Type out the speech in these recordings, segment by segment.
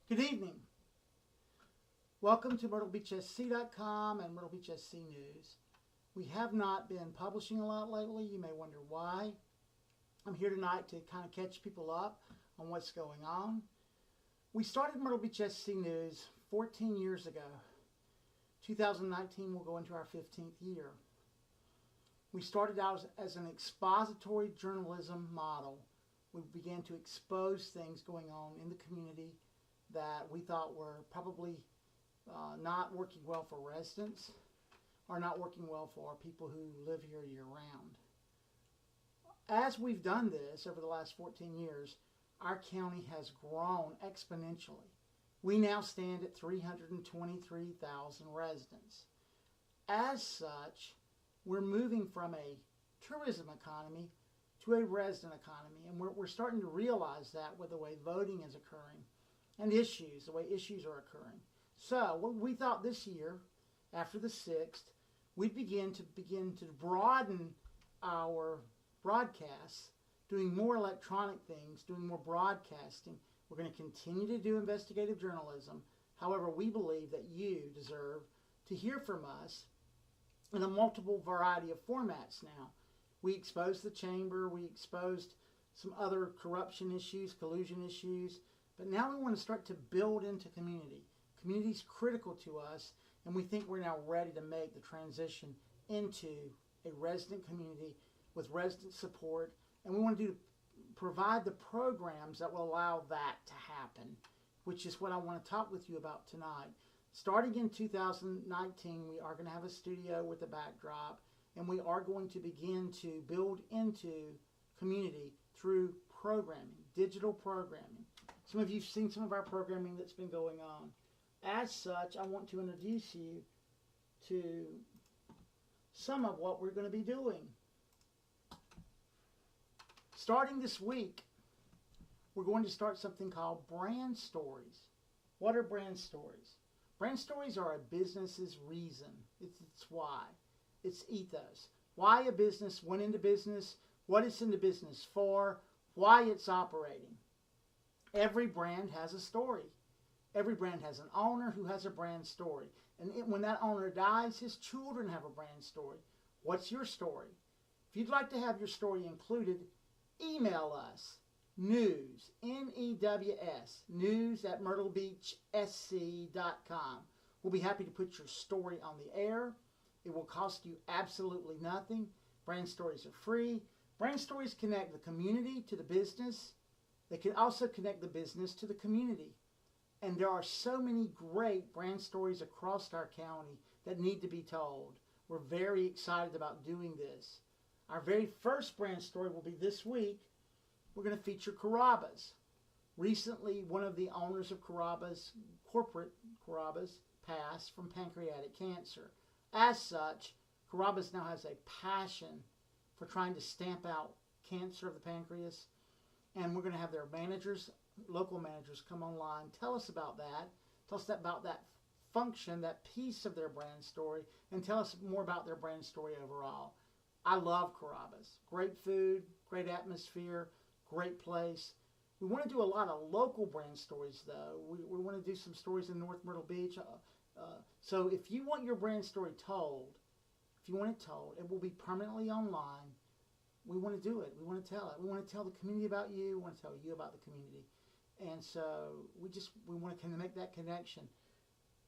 Good evening. Welcome to Myrtlebeachsc.com and Myrtlebeachsc News. We have not been publishing a lot lately. You may wonder why. I'm here tonight to kind of catch people up on what's going on. We started Myrtlebeachsc News 14 years ago. 2019 will go into our 15th year. We started out as an expository journalism model. We began to expose things going on in the community that we thought were probably not working well for residents or not working well for people who live here year-round. As we've done this over the last 14 years, our county has grown exponentially. We now stand at 323,000 residents. As such, we're moving from a tourism economy to a resident economy, and we're starting to realize that with the way voting is occurring and the way issues are occurring. So we thought this year, after the 6th, we'd begin to broaden our broadcasts, doing more electronic things, doing more broadcasting. We're going to continue to do investigative journalism. However, we believe that you deserve to hear from us in a multiple variety of formats now. We exposed the chamber, we exposed some other corruption issues, collusion issues, but now we want to start to build into community. Community is critical to us, and we think we're now ready to make the transition into a resident community with resident support, and we want to provide the programs that will allow that to happen, which is what I want to talk with you about tonight. Starting in 2019, we are going to have a studio with a backdrop, and we are going to begin to build into community through programming, digital programming. Some of you have seen some of our programming that's been going on. As such, I want to introduce you to some of what we're going to be doing. Starting this week, we're going to start something called brand stories. What are brand stories? Brand stories are a business's reason. It's why. It's ethos. Why a business went into business, what it's into business for, why it's operating. Every brand has a story. Every brand has an owner who has a brand story. And when that owner dies, his children have a brand story. What's your story? If you'd like to have your story included, email us. News, N-E-W-S, news@myrtlebeachsc.com. We'll be happy to put your story on the air. It will cost you absolutely nothing. Brand stories are free. Brand stories connect the community to the business. They can also connect the business to the community. And there are so many great brand stories across our county that need to be told. We're very excited about doing this. Our very first brand story will be this week. We're going to feature Carrabba's. Recently, one of the owners of Carrabba's, corporate Carrabba's, passed from pancreatic cancer. As such, Carrabba's now has a passion for trying to stamp out cancer of the pancreas. And we're going to have their managers, local managers, come online, tell us about that. Tell us about that function, that piece of their brand story, and tell us more about their brand story overall. I love Carrabba's. Great food, great atmosphere, great place. We want to do a lot of local brand stories, though. We want to do some stories in North Myrtle Beach. So if you want your brand story told, if you want it told, it will be permanently online. We want to do it. We want to tell it. We want to tell the community about you. We want to tell you about the community. And so we want to make that connection.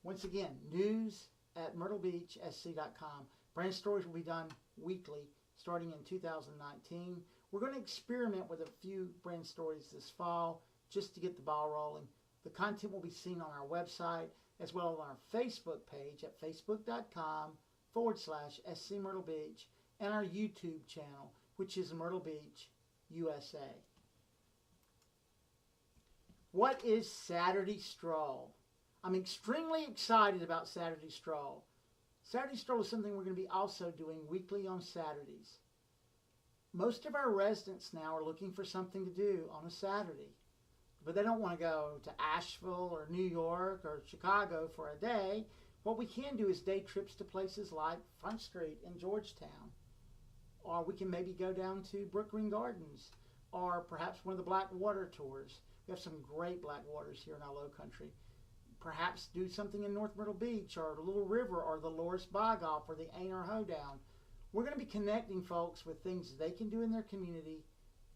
Once again, news@myrtlebeachsc.com. Brand stories will be done weekly starting in 2019. We're going to experiment with a few brand stories this fall just to get the ball rolling. The content will be seen on our website as well as on our Facebook page at facebook.com/SC Myrtle Beach and our YouTube channel, which is Myrtle Beach, USA. What is Saturday Stroll? I'm extremely excited about Saturday Stroll. Saturday Stroll is something we're going to be also doing weekly on Saturdays. Most of our residents now are looking for something to do on a Saturday, but they don't want to go to Asheville or New York or Chicago for a day. What we can do is day trips to places like Front Street in Georgetown, or we can maybe go down to Brook Green Gardens. or perhaps one of the black water tours. We have some great black waters here in our low country. Perhaps do something in North Myrtle Beach or the Little River or the Loris Bog-Off or the Ain or Hoedown. We're going to be connecting folks with things they can do in their community,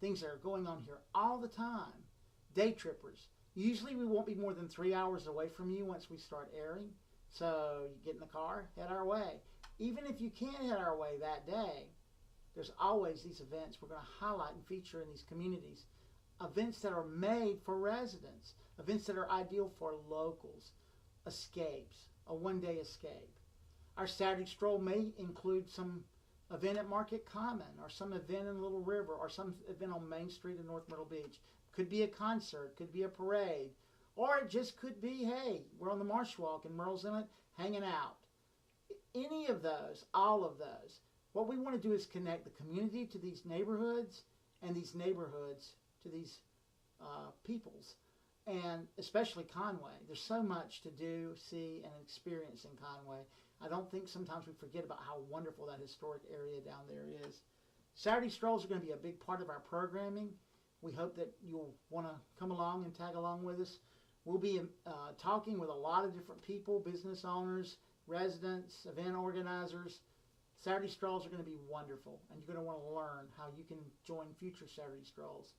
things that are going on here all the time. Day trippers. Usually we won't be more than 3 hours away from you once we start airing. So you get in the car, head our way. Even if you can't head our way that day, there's always these events we're going to highlight and feature in these communities. Events that are made for residents. Events that are ideal for locals. Escapes. A one-day escape. Our Saturday stroll may include some event at Market Common or some event in Little River or some event on Main Street in North Myrtle Beach. Could be a concert, could be a parade, or it just could be, hey, we're on the Marsh Walk in Myrtle's Inlet hanging out. Any of those, all of those. What we want to do is connect the community to these neighborhoods and these neighborhoods to these peoples, and especially Conway. There's so much to do, see, and experience in Conway. I don't think sometimes we forget about how wonderful that historic area down there is. Saturday strolls are going to be a big part of our programming. We hope that you'll want to come along and tag along with us. We'll be talking with a lot of different people, business owners, residents, event organizers. Saturday strolls are going to be wonderful, and you're going to want to learn how you can join future Saturday strolls.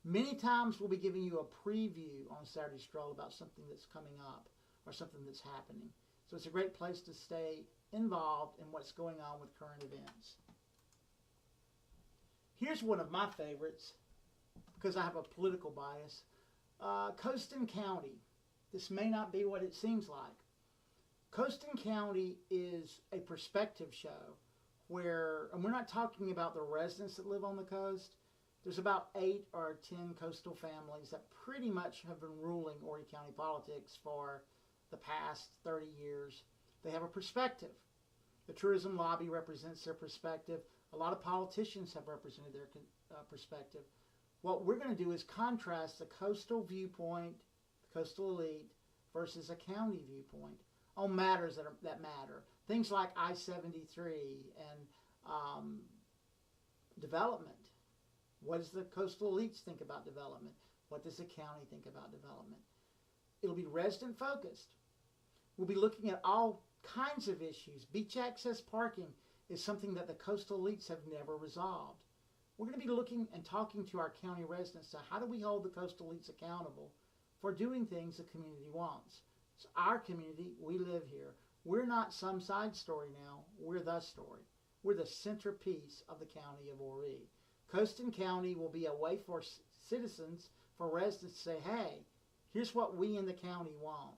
Many times we'll be giving you a preview on Saturday stroll about something that's coming up or something that's happening. So it's a great place to stay involved in what's going on with current events. Here's one of my favorites, because I have a political bias. Costin County. This may not be what it seems like. Costin County is a perspective show where, and we're not talking about the residents that live on the coast. There's about 8 or 10 coastal families that pretty much have been ruling Horry County politics for the past 30 years. They have a perspective. The tourism lobby represents their perspective. A lot of politicians have represented their perspective. What we're going to do is contrast the coastal viewpoint, the coastal elite, versus a county viewpoint on matters that matter. Things like I-73 and development. What does the coastal elites think about development? What does the county think about development? It'll be resident focused. We'll be looking at all kinds of issues. Beach access parking is something that the coastal elites have never resolved. We're going to be looking and talking to our county residents to how do we hold the coastal elites accountable for doing things the community wants. It's our community. We live here. We're not some side story now. We're the story. We're the centerpiece of the county of Horry. Costin County will be a way for citizens, for residents to say, hey, here's what we in the county want.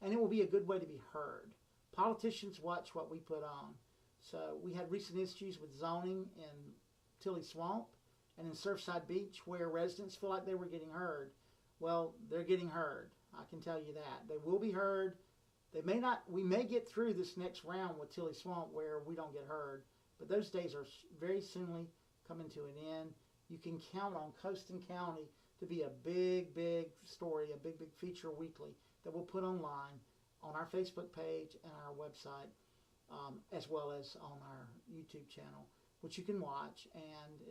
And it will be a good way to be heard. Politicians watch what we put on. So we had recent issues with zoning in Tilly Swamp and in Surfside Beach where residents feel like they were getting heard. Well, they're getting heard. I can tell you that. They will be heard. They may not. We may get through this next round with Tilly Swamp where we don't get heard. But those days are very soonly coming to an end. You can count on Costin County to be a big, big story, a big, big feature weekly that we'll put online on our Facebook page and our website, as well as on our YouTube channel, which you can watch, and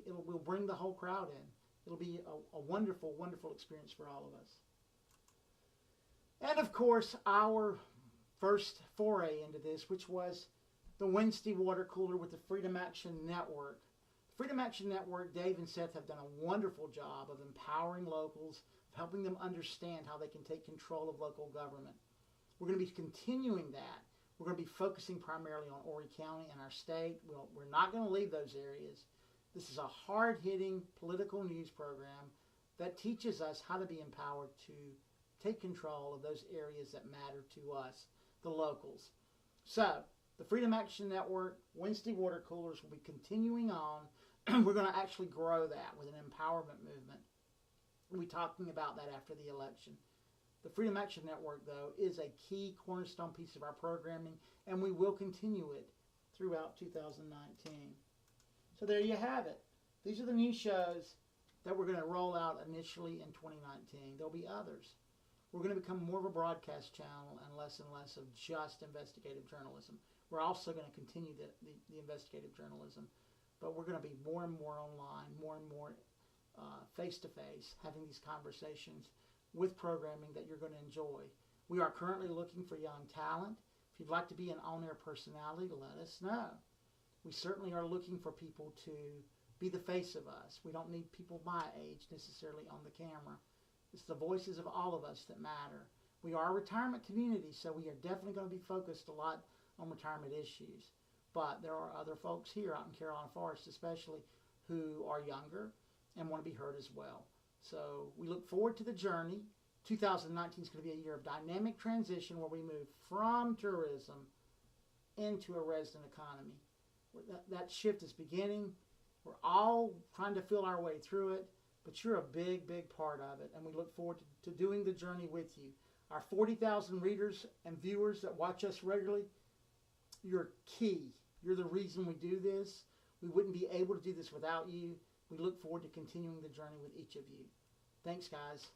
we'll bring the whole crowd in. It'll be a wonderful, wonderful experience for all of us. And of course, our first foray into this, which was the Wednesday water cooler with the Freedom Action Network. Freedom Action Network, Dave and Seth have done a wonderful job of empowering locals, of helping them understand how they can take control of local government. We're going to be continuing that. We're going to be focusing primarily on Horry County and our state. We're not going to leave those areas. This is a hard-hitting political news program that teaches us how to be empowered to take control of those areas that matter to us, the locals. So, the Freedom Action Network, Wednesday water coolers will be continuing on. We're going to actually grow that with an empowerment movement. We'll be talking about that after the election. The Freedom Action Network, though, is a key cornerstone piece of our programming, and we will continue it throughout 2019. So there you have it. These are the new shows that we're going to roll out initially in 2019. There'll be others. We're going to become more of a broadcast channel and less of just investigative journalism. We're also going to continue the investigative journalism, but we're going to be more and more online, more and more face-to-face, having these conversations with programming that you're going to enjoy. We are currently looking for young talent. If you'd like to be an on-air personality, let us know. We certainly are looking for people to be the face of us. We don't need people my age necessarily on the camera. It's the voices of all of us that matter. We are a retirement community, so we are definitely going to be focused a lot on retirement issues. But there are other folks here out in Carolina Forest especially who are younger and want to be heard as well. So we look forward to the journey. 2019 is going to be a year of dynamic transition where we move from tourism into a resident economy. That shift is beginning. We're all trying to feel our way through it, but you're a big, big part of it, and we look forward to doing the journey with you. Our 40,000 readers and viewers that watch us regularly, you're key. You're the reason we do this. We wouldn't be able to do this without you. We look forward to continuing the journey with each of you. Thanks, guys.